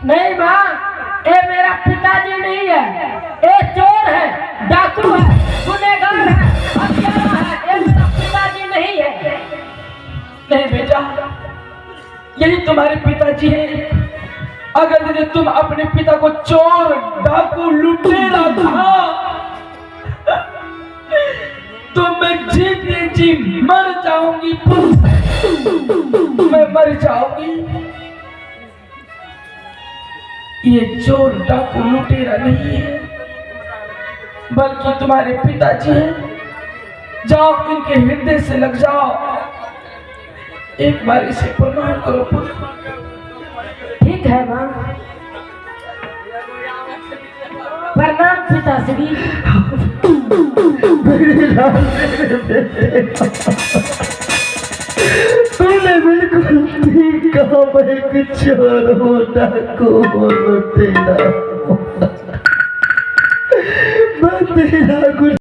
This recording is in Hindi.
नहीं माँ, ये मेरा पिताजी नहीं है, ये चोर है, डाकू है, गुनहगार है, हत्यारा है, ये मेरा पिताजी नहीं है। नहीं बेटा, यही तुम्हारे पिताजी हैं। अगर यदि तुम अपने पिता को चोर, डाकू, लुटेरा कहा तो मैं जीते जी मर जाऊंगी, मैं मर जाऊंगी। ये चोर, डाकू, लुटेरा नहीं है, बल्कि तुम्हारे पिताजी हैं। जाओ, इनके हृदय से लग जाओ, एक बार इसे प्रणाम करो पुत्र। ठीक है माँ, प्रणाम पिताश्री। तूने बिल्कुल ठीक कहा, मैं कुछ चोर हूँ, डाकू हूँ, लुटेरा हूँ। मैं तेरा